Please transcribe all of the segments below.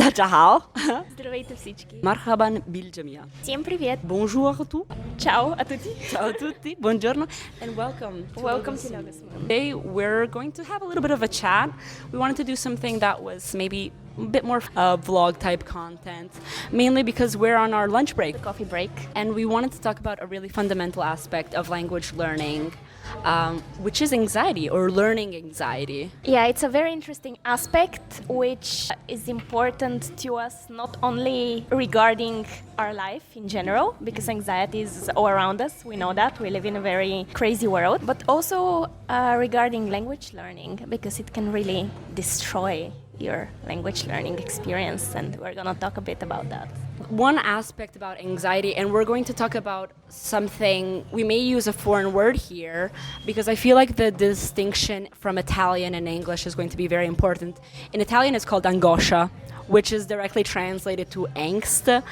Чао. Здравейте всички! Marhaban bil jamia. Всем привет! Bonjour à tous. Ciao a tutti! Ciao a tutti. Buongiorno and welcome. Welcome to Logasmo. Today we're going to have a little bit of a chat. We wanted to do something that was maybe a bit more vlog type content, mainly because we're on our lunch break. Coffee break. And we wanted to talk about a really fundamental aspect of language learning, which is anxiety or learning anxiety. Yeah, it's a very interesting aspect which is important to us not only regarding our life in general, because anxiety is all around us, we know that, we live in a very crazy world, but also regarding language learning, because it can really destroy your language learning experience, and we're going to talk a bit about that. One aspect about anxiety, and we're going to talk about something, we may use a foreign word here, because I feel like the distinction from Italian and English is going to be very important. In Italian it's called angoscia, which is directly translated to angst,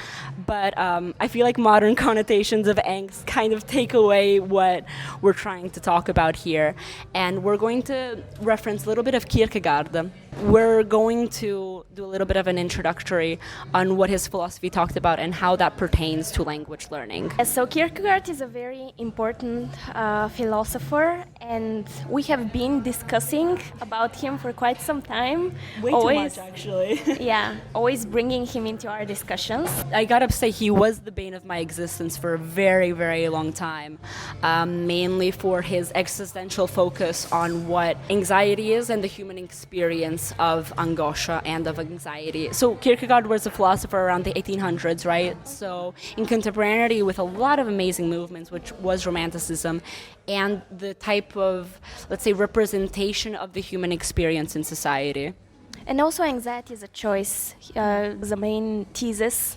but I feel like modern connotations of angst kind of take away what we're trying to talk about here. And we're going to reference a little bit of Kierkegaard. We're going to do a little bit of an introductory on what his philosophy talked about and how that pertains to language learning. So Kierkegaard is a very important philosopher, and we have been discussing about him for quite some time. Way too much, actually. Yeah, always bringing him into our discussions. I gotta say, he was the bane of my existence for a very, very long time, mainly for his existential focus on what anxiety is and the human experience of angoscia and of anxiety. So Kierkegaard was a philosopher around the 1800s, right? So in contemporaneity with a lot of amazing movements, which was Romanticism, and the type of, let's say, representation of the human experience in society. And also anxiety is a choice, the main thesis,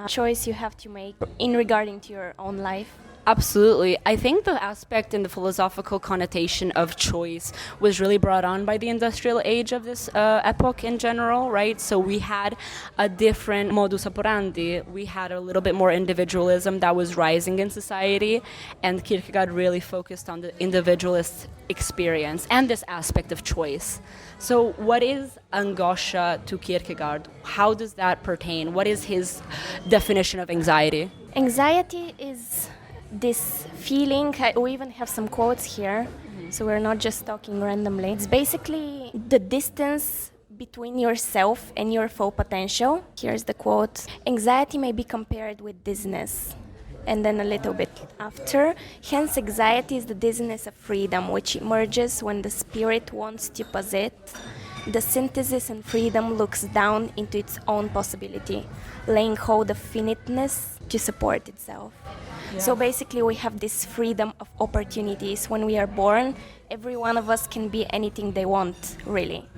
choice you have to make in regarding to your own life. Absolutely. I think the aspect and the philosophical connotation of choice was really brought on by the industrial age of this epoch in general, right? So we had a different modus operandi. We had a little bit more individualism that was rising in society, and Kierkegaard really focused on the individualist experience and this aspect of choice. So what is angoscia to Kierkegaard? How does that pertain? What is his definition of anxiety? Anxiety is this feeling, we even have some quotes here, so we're not just talking randomly. It's basically the distance between yourself and your full potential. Here's the quote: "Anxiety may be compared with dizziness." And then a little bit after, "Hence anxiety is the dizziness of freedom, which emerges when the spirit wants to possess the synthesis, and freedom looks down into its own possibility, laying hold of finiteness to support itself." Yeah. So basically we have this freedom of opportunities. When we are born, every one of us can be anything they want, really.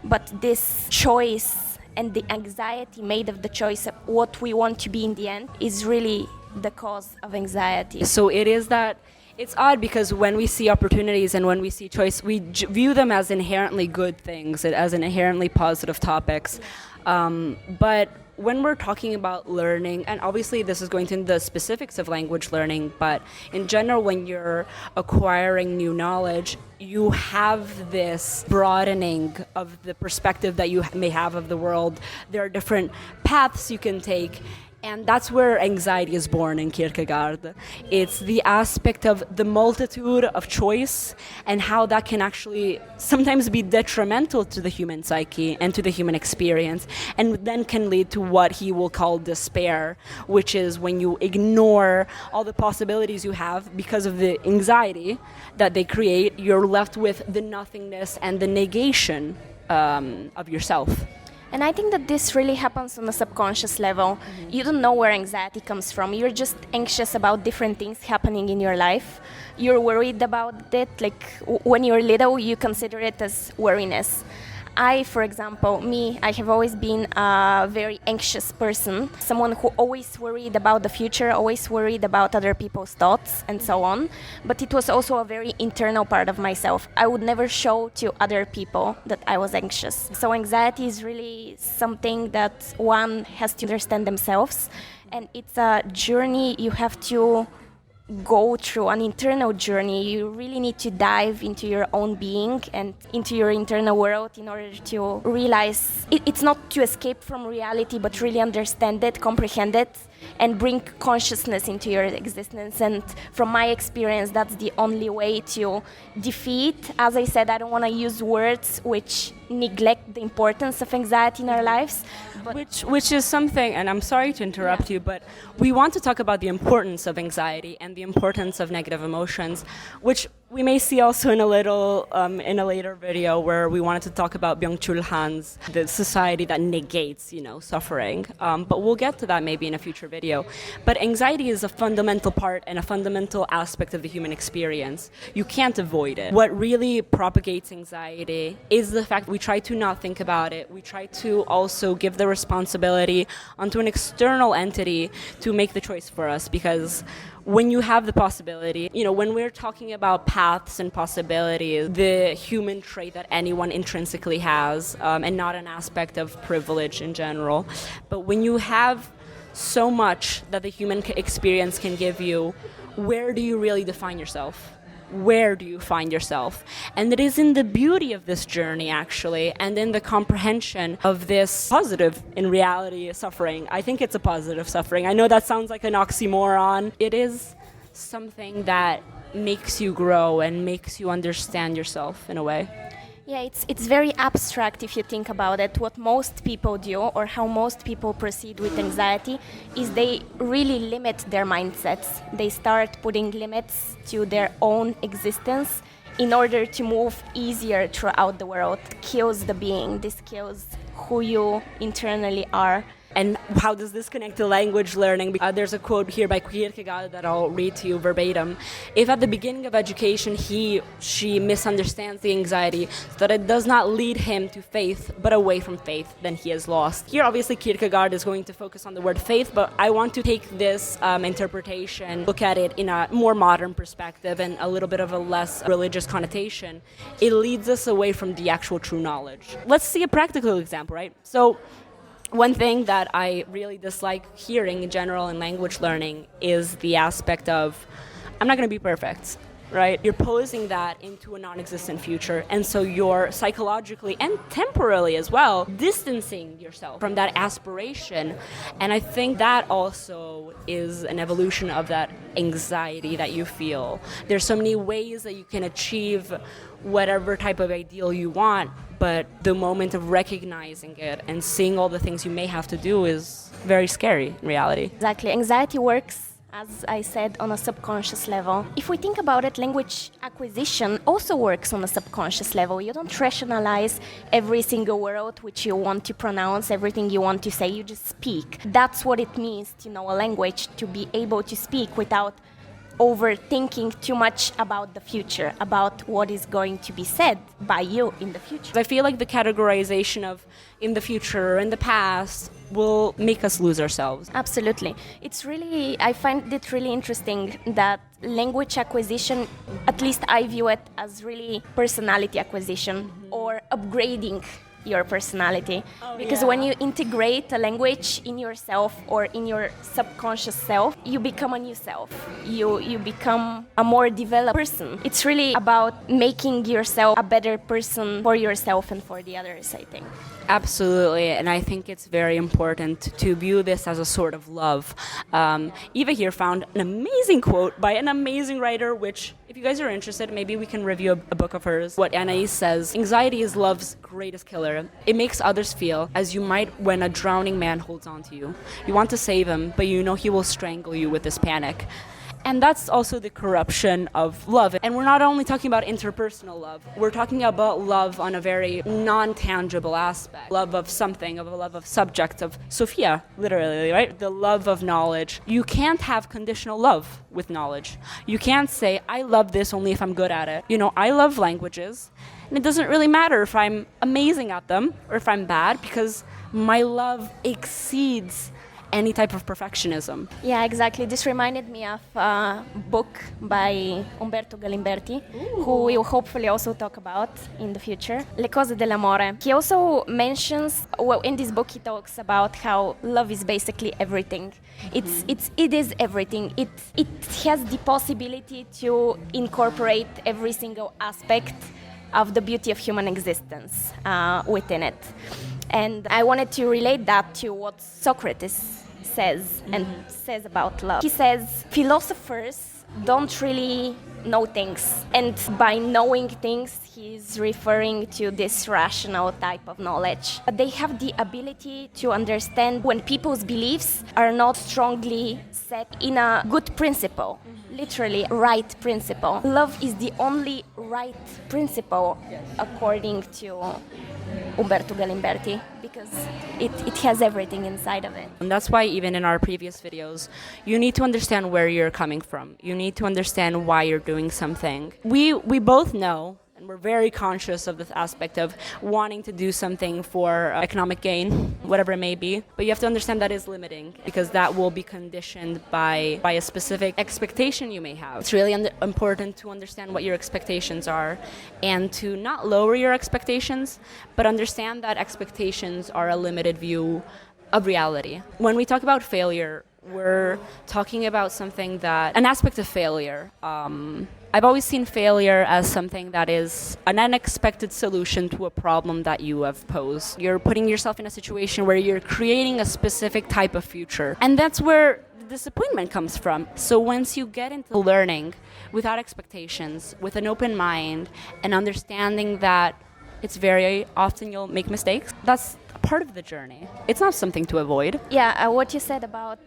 But this choice and the anxiety made of the choice of what we want to be in the end is really the cause of anxiety. So it is that it's odd, because when we see opportunities and when we see choice, we view them as inherently good things, as inherently positive topics. But when we're talking about learning, and obviously this is going to the specifics of language learning, but in general, when you're acquiring new knowledge, you have this broadening of the perspective that you may have of the world. There are different paths you can take. And that's where anxiety is born in Kierkegaard. It's the aspect of the multitude of choice and how that can actually sometimes be detrimental to the human psyche and to the human experience, and then can lead to what he will call despair, which is when you ignore all the possibilities you have because of the anxiety that they create, you're left with the nothingness and the negation of yourself. And I think that this really happens on a subconscious level. You don't know where anxiety comes from. You're just anxious about different things happening in your life. You're worried about it. Like when you're little, you consider it as worriness. For example, I have always been a very anxious person, someone who always worried about the future, always worried about other people's thoughts and so on. But it was also a very internal part of myself. I would never show to other people that I was anxious. So anxiety is really something that one has to understand themselves, and it's a journey you have to go through an internal journey. You really need to dive into your own being and into your internal world in order to realize it's not to escape from reality, but really understand it, comprehend it, and bring consciousness into your existence. And from my experience, that's the only way to defeat. As I said, I don't want to use words which neglect the importance of anxiety in our lives. But Which is something, and I'm sorry to interrupt you, but we want to talk about the importance of anxiety and the importance of negative emotions, which we may see also in a little in a later video where we wanted to talk about Byung-Chul Han's the society that negates, suffering. But we'll get to that maybe in a future video. But anxiety is a fundamental part and a fundamental aspect of the human experience. You can't avoid it. What really propagates anxiety is the fact we try to not think about it. We try to also give the responsibility onto an external entity to make the choice for us, because when you have the possibility, when we're talking about paths and possibilities, the human trait that anyone intrinsically has, and not an aspect of privilege in general, but when you have so much that the human experience can give you, where do you really define yourself? Where do you find yourself? And it is in the beauty of this journey, actually, and in the comprehension of this positive, in reality, suffering. I think it's a positive suffering. I know that sounds like an oxymoron. It is something that makes you grow and makes you understand yourself in a way. yeah, it's very abstract if you think about it. What most people do, or how most people proceed with anxiety, is they really limit their mindsets. They start putting limits to their own existence in order to move easier throughout the world. It kills the being. This kills who you internally are. And how does this connect to language learning? There's a quote here by Kierkegaard that I'll read to you verbatim. If at the beginning of education she misunderstands the anxiety so that it does not lead him to faith but away from faith, then he is lost. Here obviously Kierkegaard is going to focus on the word faith, but I want to take this interpretation, look at it in a more modern perspective and a little bit of a less religious connotation. It leads us away from the actual true knowledge. Let's see a practical example, right? So one thing that I really dislike hearing in general in language learning is the aspect of, I'm not going to be perfect, right? You're posing that into a non-existent future, and so you're psychologically and temporally as well distancing yourself from that aspiration. And I think that also is an evolution of that anxiety that you feel. There's so many ways that you can achieve whatever type of ideal you want, but the moment of recognizing it and seeing all the things you may have to do is very scary in reality. Exactly. Anxiety works, as I said, on a subconscious level. If we think about it, language acquisition also works on a subconscious level. You don't rationalize every single word which you want to pronounce, everything you want to say, you just speak. That's what it means to know a language, to be able to speak without overthinking too much about the future, about what is going to be said by you in the future. I feel like the categorization of in the future or in the past will make us lose ourselves. Absolutely. I find it really interesting that language acquisition, at least I view it as really personality acquisition or upgrading your personality. Because when you integrate a language in yourself or in your subconscious self, you become a new self. You become a more developed person. It's really about making yourself a better person for yourself and for the others, I think. Absolutely, and I think it's very important to view this as a sort of love. Eva here found an amazing quote by an amazing writer, which, if you guys are interested, maybe we can review a book of hers. What Anais says, anxiety is love's greatest killer. It makes others feel as you might when a drowning man holds on to you. You want to save him, but you know he will strangle you with his panic. And that's also the corruption of love. And we're not only talking about interpersonal love, we're talking about love on a very non-tangible aspect. Love of something, of a love of subject, of Sophia, literally, right? The love of knowledge. You can't have conditional love with knowledge. You can't say, I love this only if I'm good at it. I love languages, and it doesn't really matter if I'm amazing at them or if I'm bad, because my love exceeds any type of perfectionism. Yeah, exactly. This reminded me of a book by Umberto Galimberti, who we'll hopefully also talk about in the future, Le cose dell'amore. He also mentions, well, in this book he talks about how love is basically everything. It is everything. It has the possibility to incorporate every single aspect of the beauty of human existence within it. And I wanted to relate that to what Socrates says and says about love. He says philosophers don't really know things, and by knowing things he's referring to this rational type of knowledge. But they have the ability to understand when people's beliefs are not strongly set in a good principle, literally right principle. Love is the only right principle according to Umberto Galimberti, because it has everything inside of it. And that's why even in our previous videos, you need to understand where you're coming from. You need to understand why you're doing something. We both know, and we're very conscious of this aspect of wanting to do something for economic gain, whatever it may be. But you have to understand that is limiting, because that will be conditioned by a specific expectation you may have. It's really important to understand what your expectations are and to not lower your expectations, but understand that expectations are a limited view of reality. When we talk about failure, we're talking about something that, an aspect of failure. I've always seen failure as something that is an unexpected solution to a problem that you have posed. You're putting yourself in a situation where you're creating a specific type of future. And that's where the disappointment comes from. So once you get into learning without expectations, with an open mind, and understanding that it's very often you'll make mistakes, that's part of the journey. It's not something to avoid. Yeah, what you said about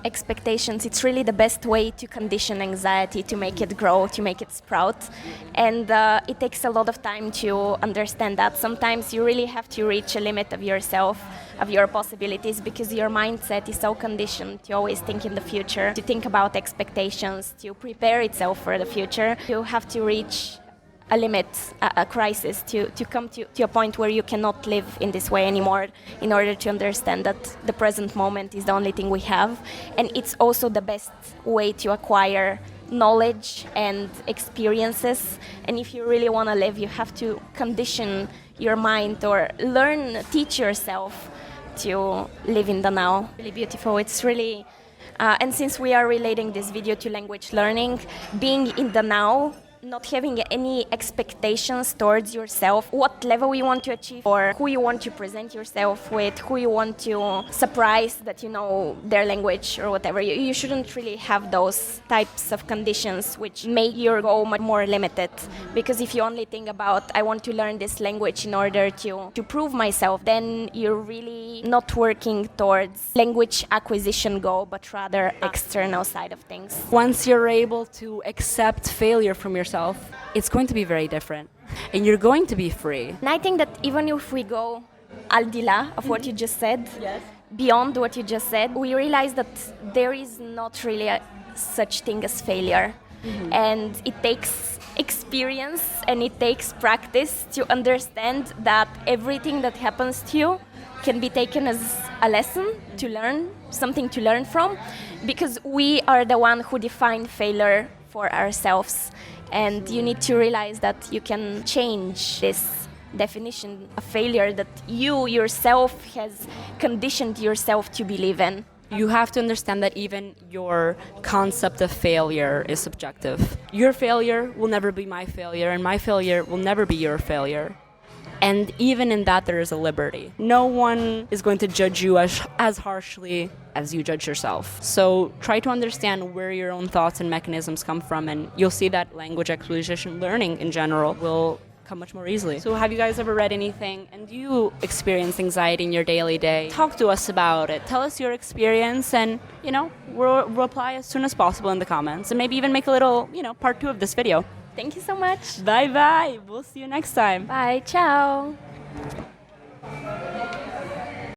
expectations, it's really the best way to condition anxiety, to make it grow, to make it sprout. And it takes a lot of time to understand that. Sometimes you really have to reach a limit of yourself, of your possibilities, because your mindset is so conditioned to always think in the future, to think about expectations, to prepare itself for the future. You have to reach a limit, a crisis, to come to a point where you cannot live in this way anymore, in order to understand that the present moment is the only thing we have. And it's also the best way to acquire knowledge and experiences. And if you really want to live, you have to condition your mind or teach yourself to live in the now. Really beautiful. It's really, and since we are relating this video to language learning, being in the now, not having any expectations towards yourself, what level you want to achieve, or who you want to present yourself with, who you want to surprise that you know their language or whatever. You shouldn't really have those types of conditions which make your goal much more limited. Because if you only think about, I want to learn this language in order to prove myself, then you're really not working towards language acquisition goal, but rather external side of things. Once you're able to accept failure from yourself, it's going to be very different, and you're going to be free. And I think that even if we go al di là of what you just said, beyond what you just said, we realize that there is not really such thing as failure. And it takes experience and it takes practice to understand that everything that happens to you can be taken as a lesson to learn, something to learn from, because we are the one who define failure for ourselves. And you need to realize that you can change this definition of failure that you yourself has conditioned yourself to believe in. You have to understand that even your concept of failure is subjective. Your failure will never be my failure, and my failure will never be your failure. And even in that, there is a liberty. No one is going to judge you as harshly as you judge yourself. So try to understand where your own thoughts and mechanisms come from, and you'll see that language acquisition learning in general will come much more easily. So have you guys ever read anything, and do you experience anxiety in your daily day? Talk to us about it. Tell us your experience, and we'll reply as soon as possible in the comments, and maybe even make a little part 2 of this video. Thank you so much. Bye bye. We'll see you next time. Bye. Ciao.